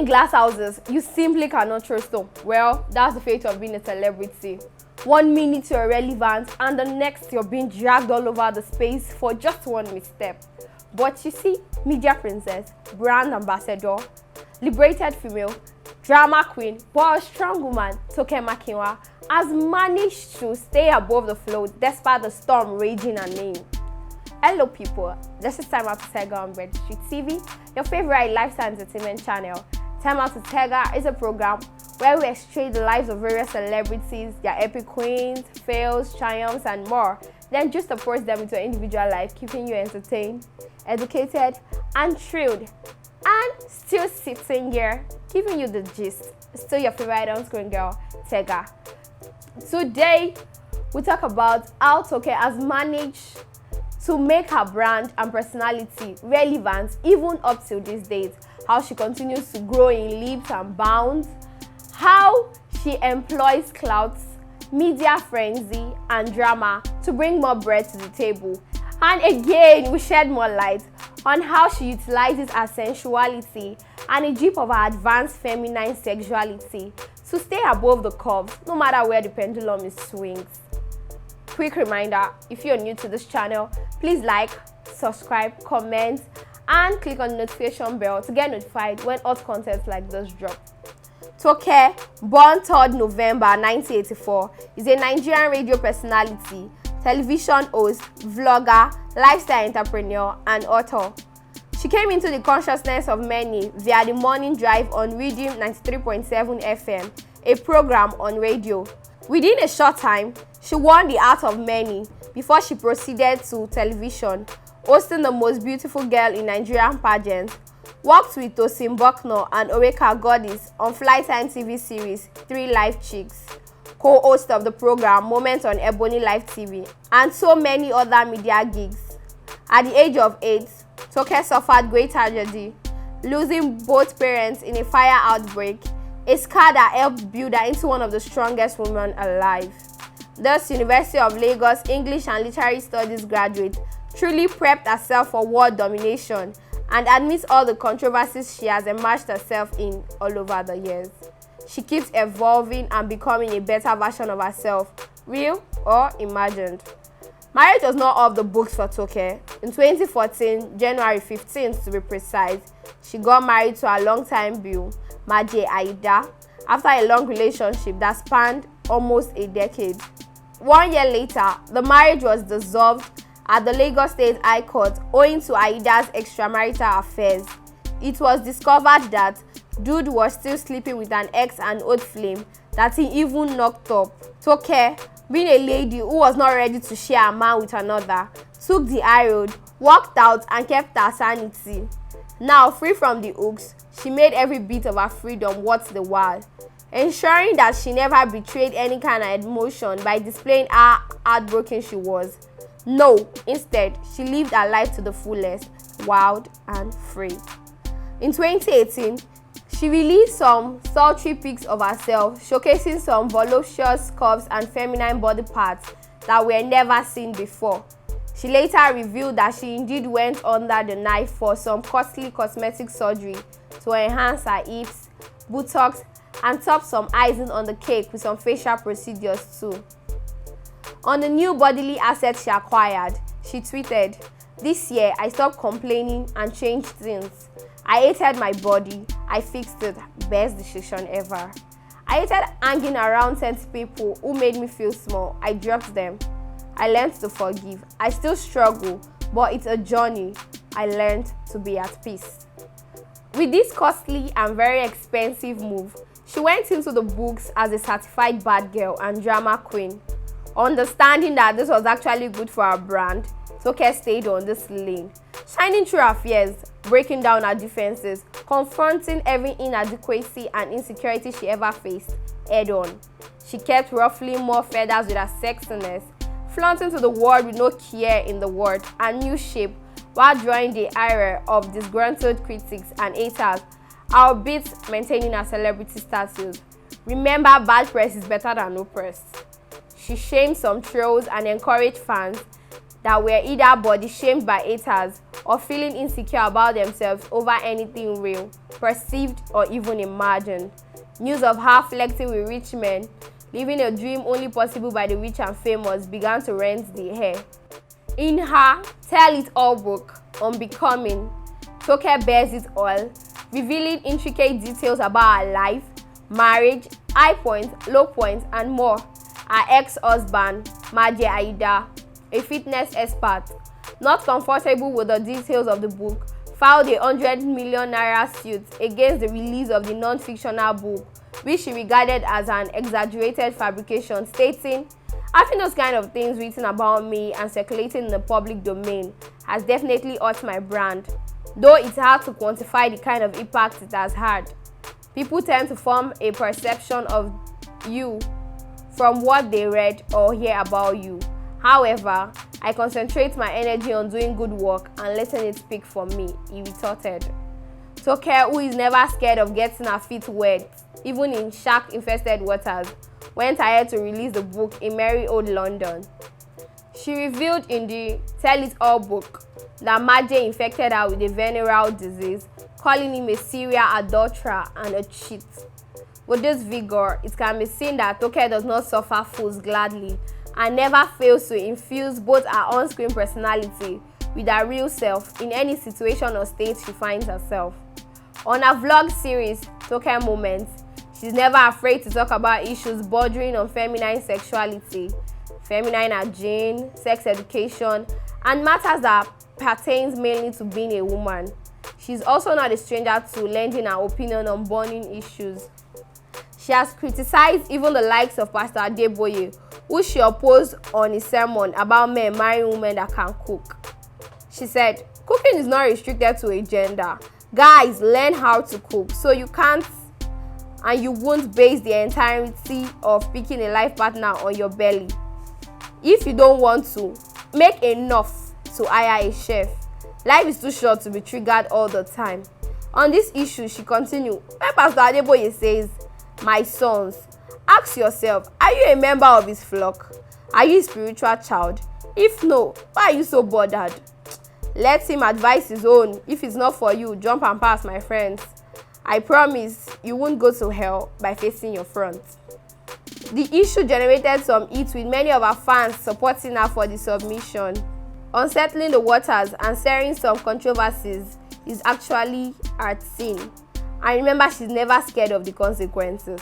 in glass houses, you simply cannot trust them. Well, that's the fate of being a celebrity. 1 minute you're relevant and the next you're being dragged all over the space for just one misstep. But you see, media princess, brand ambassador, liberated female, drama queen, but a strong woman, Toke Makinwa, has managed to stay above the float despite the storm raging her name. Hello people, this is Timeout to Tega on Gbedustreet TV, your favorite lifestyle entertainment channel. Timeout to Tega is a program where we extract the lives of various celebrities, their epic wins, fails, triumphs, and more, then just approach them into an individual life, keeping you entertained, educated, and thrilled. And still sitting here, giving you the gist. Still your favorite on-screen girl, Tega. Today, we talk about how Toke has managed to make her brand and personality relevant even up till these days. How she continues to grow in leaps and bounds. How she employs clout, media frenzy, and drama to bring more bread to the table. And again, we shed more light on how she utilizes her sensuality and a drip of her advanced feminine sexuality to stay above the curves, no matter where the pendulum swings. Quick reminder, if you're new to this channel, please like, subscribe, comment, and click on the notification bell to get notified when hot content like this drop. Toke, born 3rd November 1984, is a Nigerian radio personality, television host, vlogger, lifestyle entrepreneur, and author. She came into the consciousness of many via the morning drive on Rhythm 93.7 FM, a program on radio. Within a short time, she won the heart of many before she proceeded to television, hosting the most beautiful girl in Nigerian pageants, worked with Tosin Bucknor and Oreka Goddess on Flytime TV series 3 Live Chicks, co-host of the program Moment on Ebony Live TV, and so many other media gigs. At the age of 8, Toke suffered great tragedy, losing both parents in a fire outbreak, a scar that helped build her into one of the strongest women alive. Thus, University of Lagos English and Literary Studies graduate truly prepped herself for world domination and amidst all the controversies she has immersed herself in all over the years. She keeps evolving and becoming a better version of herself, real or imagined. Marriage was not off the books for Toke. In 2014, January 15th to be precise, she got married to her longtime beau, Maje Ayida, after a long relationship that spanned almost a decade. 1 year later, the marriage was dissolved at the Lagos State High Court owing to Aida's extramarital affairs. It was discovered that dude was still sleeping with an ex and old flame that he even knocked up. Toke, being a lady who was not ready to share a man with another, took the high road, walked out and kept her sanity. Now free from the hooks, she made every bit of her freedom worth the while, ensuring that she never betrayed any kind of emotion by displaying how heartbroken she was. No, instead, she lived her life to the fullest, wild and free. In 2018, she released some sultry pics of herself, showcasing some voluptuous curves and feminine body parts that were never seen before. She later revealed that she indeed went under the knife for some costly cosmetic surgery to enhance her hips, buttocks, and top some icing on the cake with some facial procedures too. On the new bodily assets she acquired, she tweeted, "This year I stopped complaining and changed things. I hated my body, I fixed it, best decision ever. I hated hanging around 20 people who made me feel small, I dropped them. I learned to forgive. I still struggle, but it's a journey. I learned to be at peace." With this costly and very expensive move, she went into the books as a certified bad girl and drama queen. Understanding that this was actually good for her brand, Toke stayed on this lane, shining through her fears, breaking down her defenses, confronting every inadequacy and insecurity she ever faced head on. She kept ruffling more feathers with her sexiness, flaunting to the world with no care in the world and new shape, while drawing the ire of disgruntled critics and haters, albeit maintaining her celebrity status. Remember, bad press is better than no press. She shamed some trolls and encouraged fans that were either body shamed by haters or feeling insecure about themselves over anything real, perceived, or even imagined. News of her flirting with rich men, living a dream only possible by the rich and famous, began to rent the air. In her Tell It All book, Unbecoming, Toke bears it all, revealing intricate details about her life, marriage, high points, low points, and more. Her ex-husband, Maje Ayida, a fitness expert, not comfortable with the details of the book, filed a 100 million naira suit against the release of the non-fictional book, which she regarded as an exaggerated fabrication, stating, "Having those kind of things written about me and circulating in the public domain has definitely hurt my brand, though it's hard to quantify the kind of impact it has had. People tend to form a perception of you from what they read or hear about you. However, I concentrate my energy on doing good work and letting it speak for me," he retorted. Toke, who is never scared of getting her feet wet, even in shark-infested waters, went ahead to release the book in merry old London. She revealed in the Tell It All book that Maje infected her with a venereal disease, calling him a serial adulterer and a cheat. With this vigor, it can be seen that Toke does not suffer fools gladly and never fails to infuse both her on-screen personality with her real self in any situation or state she finds herself. On her vlog series, Toke Moments, she's never afraid to talk about issues bordering on feminine sexuality, feminine hygiene, sex education, and matters that pertains mainly to being a woman. She's also not a stranger to lending her opinion on burning issues. She has criticized even the likes of Pastor Adeboye, who she opposed on his sermon about men marrying women that can cook. She said, "Cooking is not restricted to a gender. Guys, learn how to cook so you can't and you won't base the entirety of picking a life partner on your belly. If you don't want to, make enough to hire a chef. Life is too short to be triggered all the time." On this issue, she continued, when Pastor Adeboye says, "My sons, ask yourself, are you a member of his flock? Are you a spiritual child? If no, why are you so bothered? Let him advise his own. If it's not for you, jump and pass, my friends. I promise you won't go to hell by facing your front." The issue generated some heat, with many of her fans supporting her for the submission. Unsettling the waters and stirring some controversies is actually her thing. And remember, she's never scared of the consequences.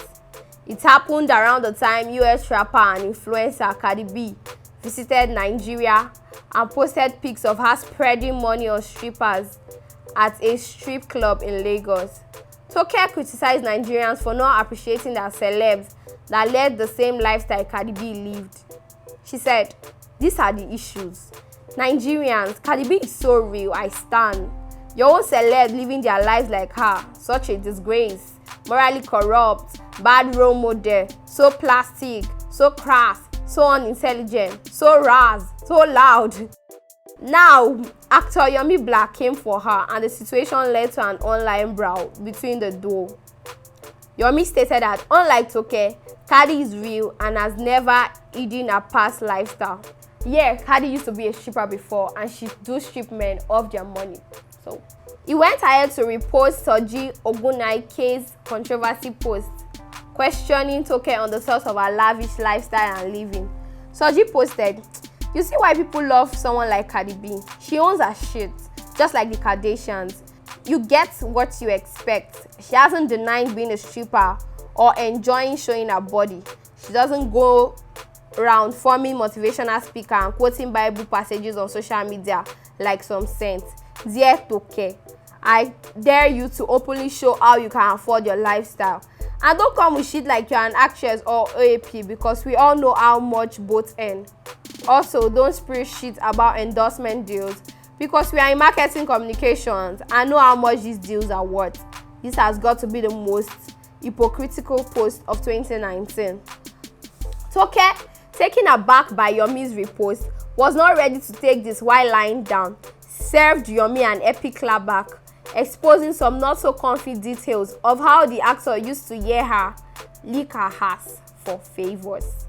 It happened around the time US rapper and influencer Cardi B visited Nigeria and posted pics of her spreading money on strippers at a strip club in Lagos. Toke criticized Nigerians for not appreciating their celebs that led the same lifestyle Cardi B lived. She said, "These are the issues. Nigerians, Cardi B is so real, I stand. Your own celeb living their lives like her, such a disgrace, morally corrupt, bad role model, so plastic, so crass, so unintelligent, so ras, so loud." Now, actor Yomi Black came for her, and the situation led to an online brawl between the duo. Yomi stated that, unlike Toke, Cardi is real and has never hidden her past lifestyle. Yeah, Cardi used to be a stripper before, and she do strip men off their money. So, he went ahead to repost Soji Ogunaike's controversy post, questioning Toke on the source of her lavish lifestyle and living. Soji posted, "You see why people love someone like Cardi B? She owns her shit, just like the Kardashians. You get what you expect. She hasn't denied being a stripper or enjoying showing her body. She doesn't go around forming motivational speaker and quoting Bible passages on social media like some saints. Dear Toke, I dare you to openly show how you can afford your lifestyle. And don't come with shit like you're an actress or OAP, because we all know how much both earn. Also, don't spread shit about endorsement deals, because we are in marketing communications and know how much these deals are worth." This has got to be the most hypocritical post of 2019. Toke, taken aback by Yomi's repost, was not ready to take this while lying down, served Yomi an epic clapback, exposing some not so comfy details of how the actor used to hear her lick her ass for favors.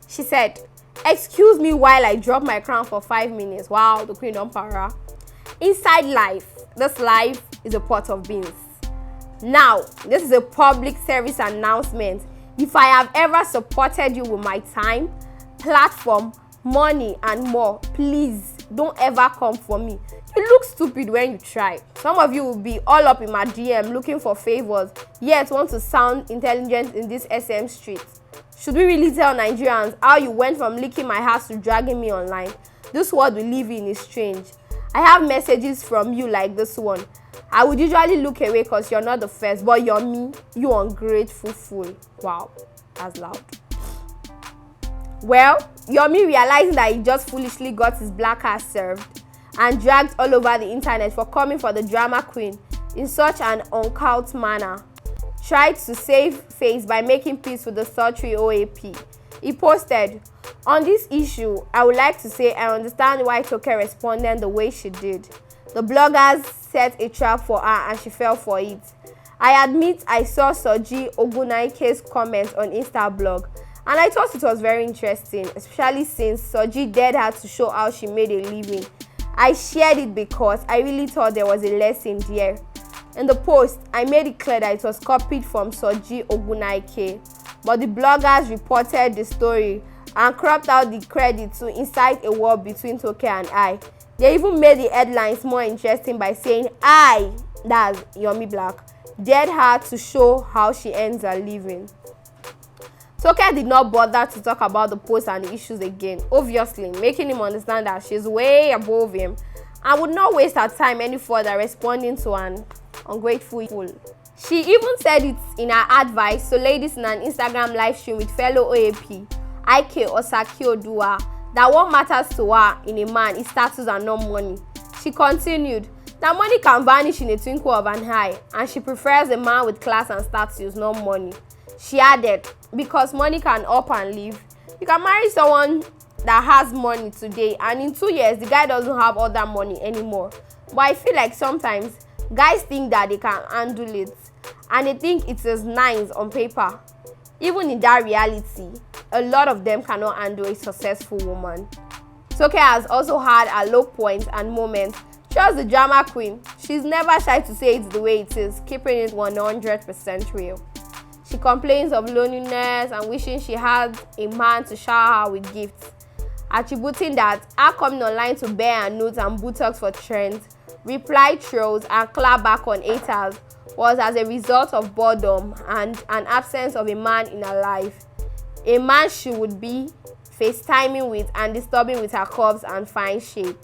She said, "Excuse me while I drop my crown for 5 minutes." Wow, the queen don't para. Inside life, this life is a pot of beans. Now, this is a public service announcement. If I have ever supported you with my time, platform, money and more, please don't ever come for me. You look stupid when you try. Some of you will be all up in my DM looking for favors, yet want to sound intelligent in this SM street. Should we really tell Nigerians how you went from licking my house to dragging me online? This world we live in is strange. I have messages from you like this one. I would usually look away because you're not the first, but you're me, you ungrateful fool. Wow, that's loud. Well, Yomi realizing that he just foolishly got his black ass served and dragged all over the internet for coming for the drama queen in such an uncouth manner, tried to save face by making peace with the sultry OAP. He posted, "On this issue, I would like to say I understand why Toke responded the way she did. The bloggers set a trap for her and she fell for it. I admit I saw Soji Ogunaike's comment on Instablog and I thought it was very interesting, especially since Soji dared her to show how she made a living. I shared it because I really thought there was a lesson there. In the post, I made it clear that it was copied from Soji Ogunaike, but the bloggers reported the story and cropped out the credit to incite a war between Toke and I. They even made the headlines more interesting by saying I, that's Yomi Black, dared her to show how she earns her living." Toke did not bother to talk about the post and the issues again, obviously making him understand that she's way above him and would not waste her time any further responding to an ungrateful fool. She even said it in her advice to ladies in an Instagram live stream with fellow OAP, Ike Osaki Odua, that what matters to her in a man is status and not money. She continued that money can vanish in a twinkle of an eye and she prefers a man with class and status, not money. She added, because money can up and leave. You can marry someone that has money today and in 2 years the guy doesn't have all that money anymore. But I feel like sometimes guys think that they can handle it and they think it is nice on paper. Even in that reality, a lot of them cannot handle a successful woman. Toke has also had her low points and moments. Just the drama queen, she's never shy to say it the way it is, keeping it 100% real. She complains of loneliness and wishing she had a man to shower her with gifts, attributing that her coming online to bear her nudes and buttocks for trends, reply trolls and clap back on haters was as a result of boredom and an absence of a man in her life. A man she would be FaceTiming with and disturbing with her curves and fine shape.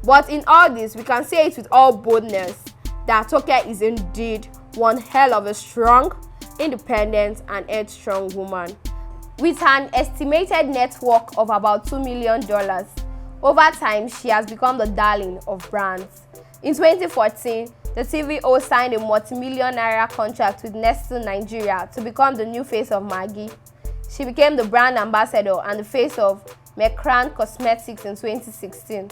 But in all this, we can say it with all boldness that Toke is indeed one hell of a strong, independent and headstrong woman. With an estimated net worth of about $2 million, over time she has become the darling of brands. In 2014, the TV host signed a multi-million naira contract with Nestle Nigeria to become the new face of Maggi. She became the brand ambassador and the face of Mecran Cosmetics in 2016.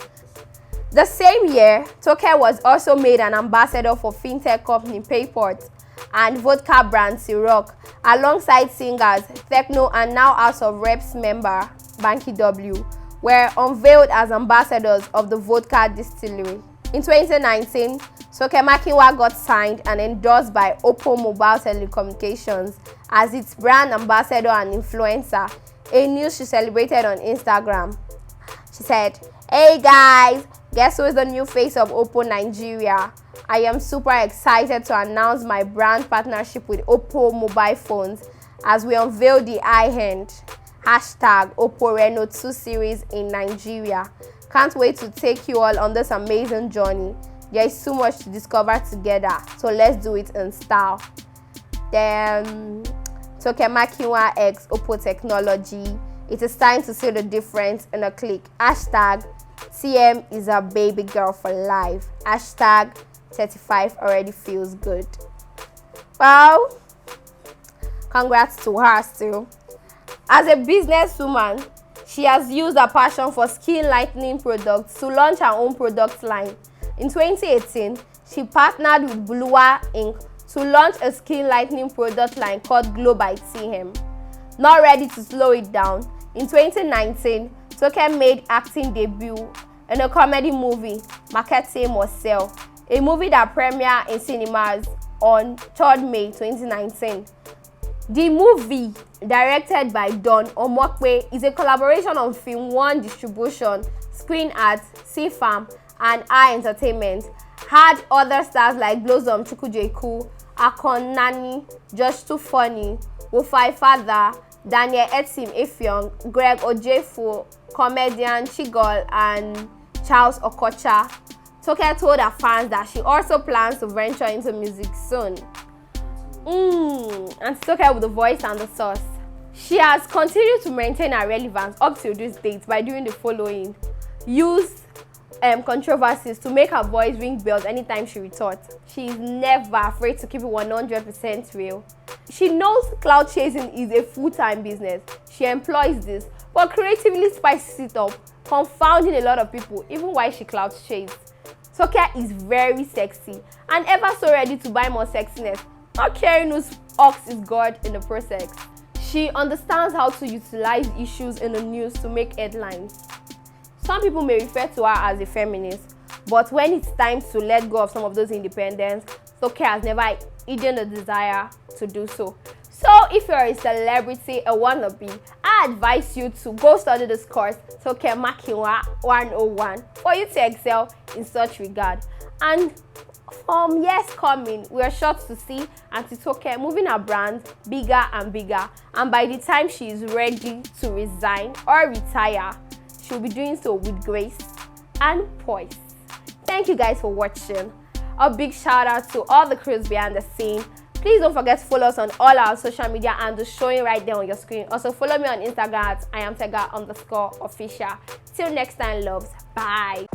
The same year, Toke was also made an ambassador for fintech company Payport and vodka brand Ciroc, alongside singers Techno and now House of Reps member Banky W, were unveiled as ambassadors of the vodka distillery. In 2019, Toke Makinwa got signed and endorsed by Oppo Mobile Telecommunications as its brand ambassador and influencer, a news she celebrated on Instagram. She said, "Hey guys, guess who is the new face of Oppo Nigeria? I am super excited to announce my brand partnership with Oppo mobile phones as we unveil the high-end #Oppo Reno 2 series in Nigeria. Can't wait to take you all on this amazing journey. There is so much to discover together, so let's do it in style." Then Toke Makinwa X Oppo Technology. It is time to see the difference in a click. #TM is a baby girl for life. #35 already feels good. Well, congrats to her still. As a businesswoman, she has used her passion for skin lightening products to launch her own product line. In 2018, she partnered with Bluwa Inc. to launch a skin lightening product line called Glow by TM. Not ready to slow it down, in 2019, Toke made acting debut in a comedy movie, Marketing Must Sell, a movie that premiered in cinemas on 3rd May 2019. The movie, directed by Don Omokwe, is a collaboration on Film One Distribution, Screen Arts, CFAM, and I Entertainment. Had other stars like Blossom Chukwujeku, Akon Nani, Just Too Funny, Wofai Father, Daniel Etim Effiong, Greg Ojefu, comedian Chigol, and Charles Okocha. Toke told her fans that she also plans to venture into music soon. And Toke with the voice and the sauce. She has continued to maintain her relevance up to this date by doing the following. Use controversies to make her voice ring bells anytime she retorts. She is never afraid to keep it 100% real. She knows clout chasing is a full-time business. She employs this, but creatively spices it up, confounding a lot of people even while she clout chases. Toke is very sexy and ever so ready to buy more sexiness, not caring whose ox is God in the process. She understands how to utilize issues in the news to make headlines. Some people may refer to her as a feminist, but when it's time to let go of some of those independence, Toke has never hidden the desire to do so. So if you're a celebrity, a wannabe, I advise you to go study this course, Toke Makinwa 101, for you to excel in such regard. And from years coming, we are sure to see Auntie Toke moving her brand bigger and bigger. And by the time she is ready to resign or retire, she'll be doing so with grace and poise. Thank you guys for watching. A big shout out to all the crews behind the scene. Please don't forget to follow us on all our social media handles showing right there on your screen. Also follow me on Instagram at @IamTega_official. Till next time, loves. Bye.